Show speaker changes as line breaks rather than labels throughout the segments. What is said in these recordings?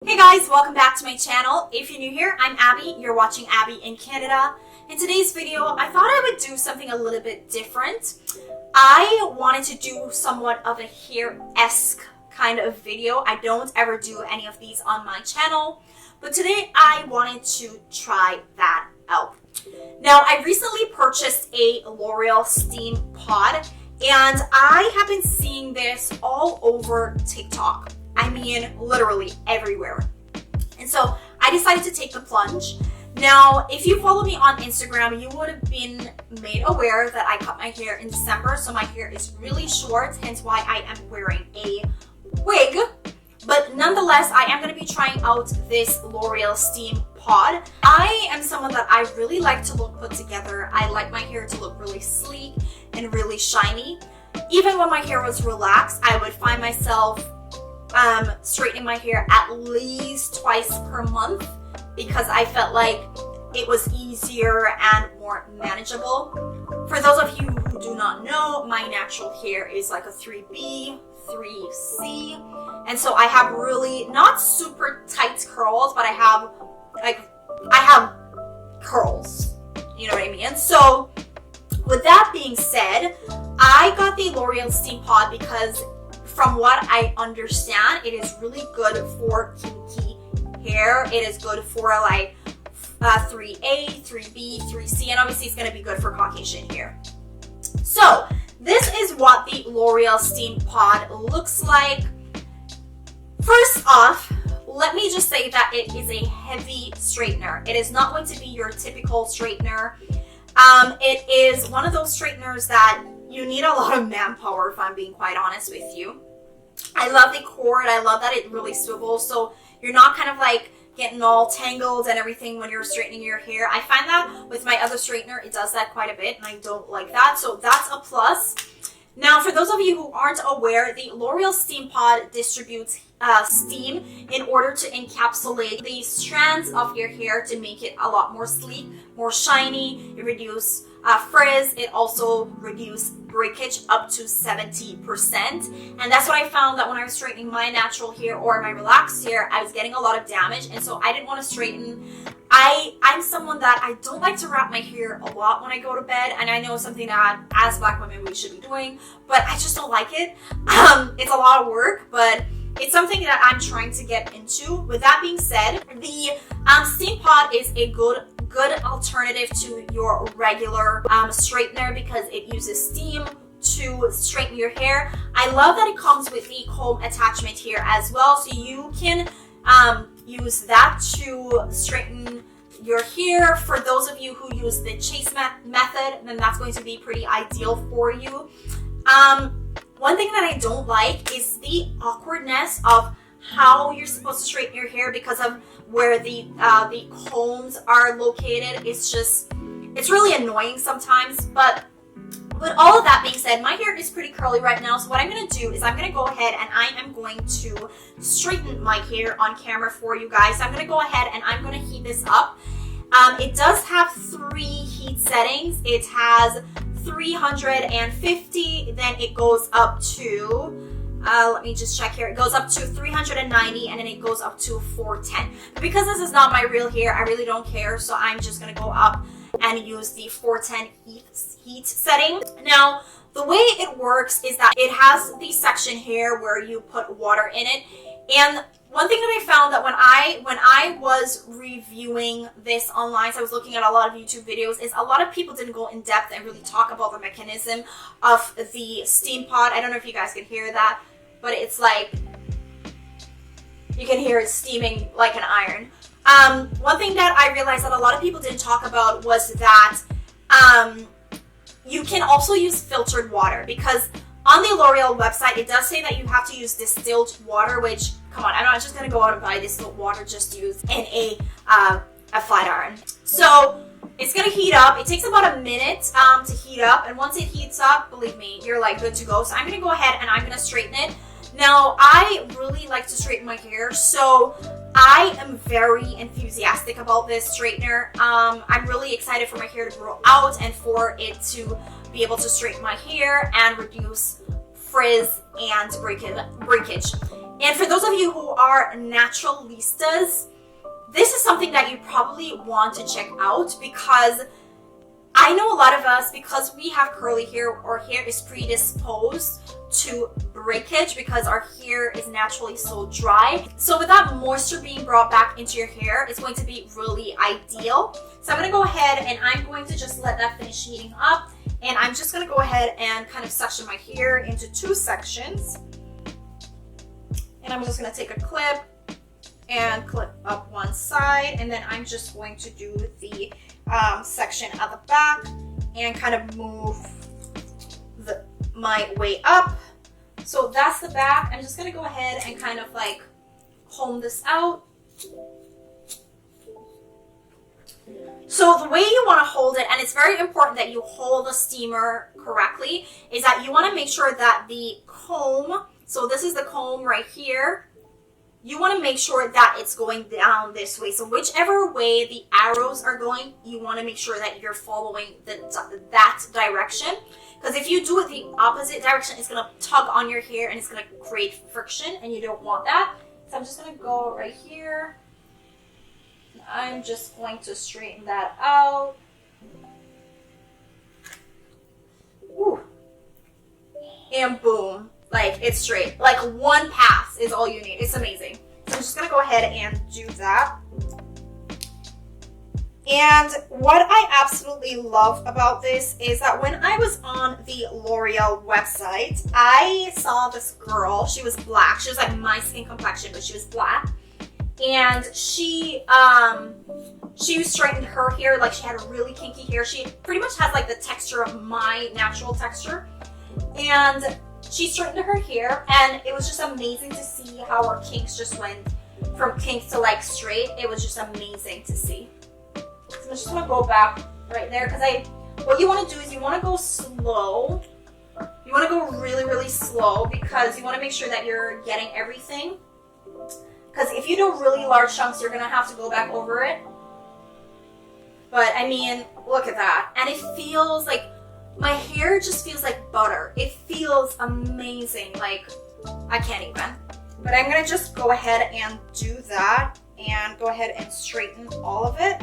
Hey guys, welcome back to my channel. If you're new here, I'm Abby. You're watching Abby in Canada. In today's video, I thought I would do something a little bit different. I wanted to do somewhat of a hair-esque kind of video. I don't ever do any of these on my channel, but today I wanted to try that out. Now, I recently purchased a L'oreal Steampod, and I have been seeing this all over TikTok. I mean, literally everywhere. And so I decided to take the plunge. Now, if you follow me on Instagram, you would have been made aware that I cut my hair in December, so my hair is really short, hence why I am wearing a wig. But nonetheless, I am going to be trying out this L'Oreal Steampod. I am someone that I really like to look put together. I like my hair to look really sleek and really shiny. Even when my hair was relaxed, I would find myself straightening my hair at least twice per month because I felt like it was easier and more manageable. For those of you who do not know, my natural hair is like a 3B, 3C, and so I have really not super tight curls, but I have curls, you know what I mean? So with that being said, I got the L'Oreal Steampod because from what I understand, it is really good for kinky hair. It is good for like 3A, 3B, 3C, and obviously it's going to be good for Caucasian hair. So this is what the L'Oreal Steampod looks like. First off, let me just say that it is a heavy straightener. It is not going to be your typical straightener. It is one of those straighteners that you need a lot of manpower, if I'm being quite honest with you. I love the cord. I love that it really swivels, so you're not kind of like getting all tangled and everything when you're straightening your hair. I find that with my other straightener, it does that quite a bit, and I don't like that, so that's a plus. Now, for those of you who aren't aware, the L'Oreal Steampod distributes steam in order to encapsulate the strands of your hair to make it a lot more sleek, more shiny. It reduces frizz. It also reduces breakage up to 70%. And that's what I found, that when I was straightening my natural hair or my relaxed hair, I was getting a lot of damage, and so I didn't want to straighten. I'm someone that I don't like to wrap my hair a lot when I go to bed, and I know something that as Black women we should be doing, but I just don't like it. It's a lot of work, but it's something that I'm trying to get into. With that being said, the Steampod is a good alternative to your regular straightener because it uses steam to straighten your hair. I love that it comes with the comb attachment here as well, so you can use that to straighten your hair. For those of you who use the chase method, then that's going to be pretty ideal for you. One thing that I don't like is the awkwardness of how you're supposed to straighten your hair because of where the combs are located. It's really annoying sometimes. But with all of that being said, my hair is pretty curly right now, so what I'm going to do is I'm going to go ahead and I am going to straighten my hair on camera for you guys. So I'm going to go ahead and I'm going to heat this up. It does have 3 heat settings. It has 350, then it goes up to let me just check here. It goes up to 390, and then it goes up to 410. But because this is not my real hair, I really don't care, so I'm just going to go up and use the 410 heat setting. Now, the way it works is that it has the section here where you put water in it. And one thing that I found that when I was reviewing this online, so I was looking at a lot of YouTube videos, is a lot of people didn't go in depth and really talk about the mechanism of the Steampod. I don't know if you guys can hear that, but it's like, you can hear it steaming like an iron. One thing that I realized that a lot of people didn't talk about was that you can also use filtered water, because on the L'Oreal website, it does say that you have to use distilled water, which, come on, I'm not just going to go out and buy distilled water just used in a flat iron. So it's going to heat up. It takes about a minute to heat up, and once it heats up, believe me, you're like good to go. So I'm going to go ahead and I'm going to straighten it. Now, I really like to straighten my hair, so I am very enthusiastic about this straightener. I'm really excited for my hair to grow out and for it to be able to straighten my hair and reduce frizz and breakage. And for those of you who are naturalistas, this is something that you probably want to check out, because I know a lot of us, because we have curly hair, our hair is predisposed to breakage because our hair is naturally so dry. So with that moisture being brought back into your hair, it's going to be really ideal. So I'm going to go ahead and I'm going to just let that finish heating up. And I'm just going to go ahead and kind of section my hair into 2 sections. And I'm just going to take a clip and clip up one side. And then I'm just going to do the section at the back and kind of move my way up. So that's the back. I'm just going to go ahead and kind of like comb this out. So the way you want to hold it, and it's very important that you hold the steamer correctly, is that you want to make sure that the comb, so this is the comb right here, you want to make sure that it's going down this way. So whichever way the arrows are going, you want to make sure that you're following that direction. Because if you do it the opposite direction, it's going to tug on your hair and it's going to create friction, and you don't want that. So I'm just going to go right here. I'm just going to straighten that out. Ooh. And boom. Like, it's straight. Like, one pass is all you need. It's amazing. So I'm just going to go ahead and do that. And what I absolutely love about this is that when I was on the L'Oreal website, I saw this girl. She was black. She was like my skin complexion, but she was black. And she straightened her hair. Like, she had really kinky hair. She pretty much has like the texture of my natural texture. And she straightened her hair, and it was just amazing to see how her kinks just went from kinks to like straight. It was just amazing to see. So I'm just gonna go back right there, because what you want to do is you want to go slow. You want to go really, really slow, because you want to make sure that you're getting everything. Because if you do really large chunks, you're gonna have to go back over it. But I mean, look at that, and it feels like, my hair just feels like butter. It feels amazing. Like, I can't even. But I'm going to just go ahead and do that and go ahead and straighten all of it.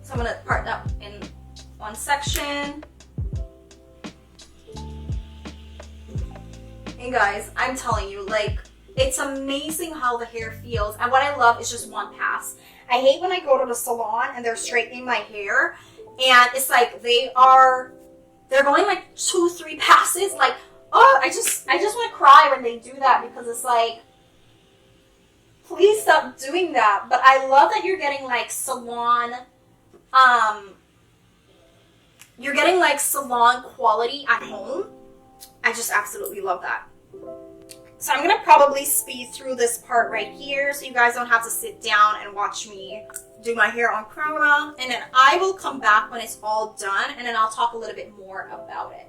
So I'm going to part that in one section. And guys, I'm telling you, like, it's amazing how the hair feels. And what I love is just one pass. I hate when I go to the salon and they're straightening my hair, and it's like they're going like 2-3 passes. Like, oh, I just want to cry when they do that, because it's like, please stop doing that. But I love that you're getting like salon, you're getting like salon quality at home. I just absolutely love that. So I'm going to probably speed through this part right here so you guys don't have to sit down and watch me do my hair on camera. And then I will come back when it's all done, and then I'll talk a little bit more about it.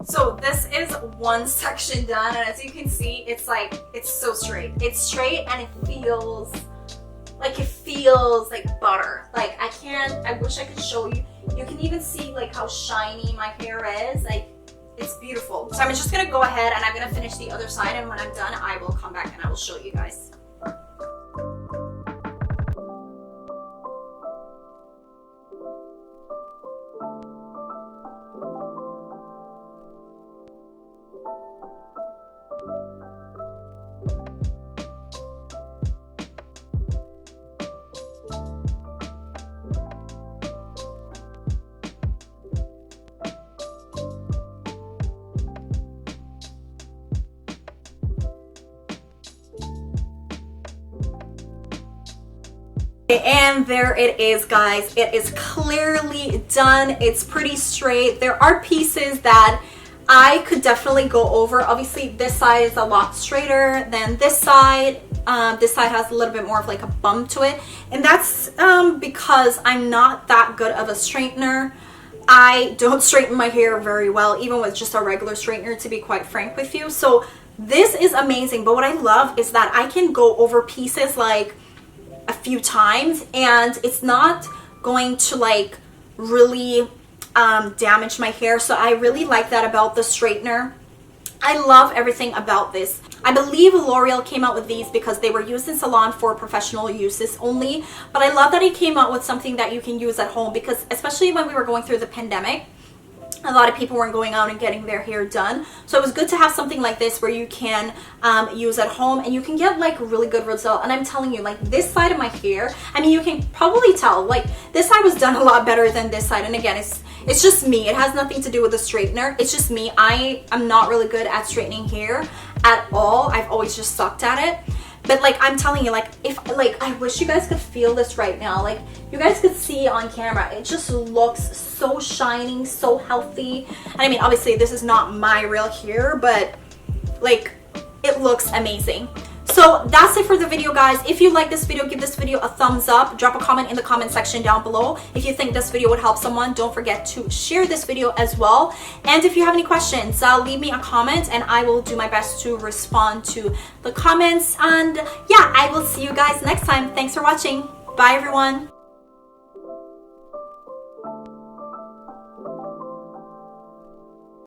So this is one section done, and as you can see, it's like, it's so straight. It's straight, and it feels like butter. Like, I wish I could show you. You can even see like how shiny my hair is. Like, it's beautiful. So I'm just gonna go ahead and I'm gonna finish the other side, and when I'm done, I will come back and I will show you guys. And there it is, guys. It is clearly done. It's pretty straight. There are pieces that I could definitely go over. Obviously, this side is a lot straighter than this side. This side has a little bit more of like a bump to it. And that's because I'm not that good of a straightener. I don't straighten my hair very well, even with just a regular straightener, to be quite frank with you. So this is amazing. But what I love is that I can go over pieces like a few times and it's not going to like really damage my hair. So I really like that about the straightener. I love everything about this. I believe L'Oreal came out with these because they were used in salon for professional uses only, but I love that it came out with something that you can use at home, because especially when we were going through the pandemic, a lot of people weren't going out and getting their hair done. So it was good to have something like this where you can use at home and you can get like a really good result. And I'm telling you, like this side of my hair, I mean, you can probably tell like this side was done a lot better than this side. And again, it's just me. It has nothing to do with the straightener. It's just me. I'm not really good at straightening hair at all. I've always just sucked at it. But like I'm telling you, like I wish you guys could feel this right now. Like you guys could see on camera, it just looks so shiny, so healthy. And I mean, obviously this is not my real hair, but like it looks amazing. So that's it for the video, guys. If you like this video, give this video a thumbs up. Drop a comment in the comment section down below. If you think this video would help someone, don't forget to share this video as well. And if you have any questions, leave me a comment and I will do my best to respond to the comments. And yeah, I will see you guys next time. Thanks for watching. Bye, everyone.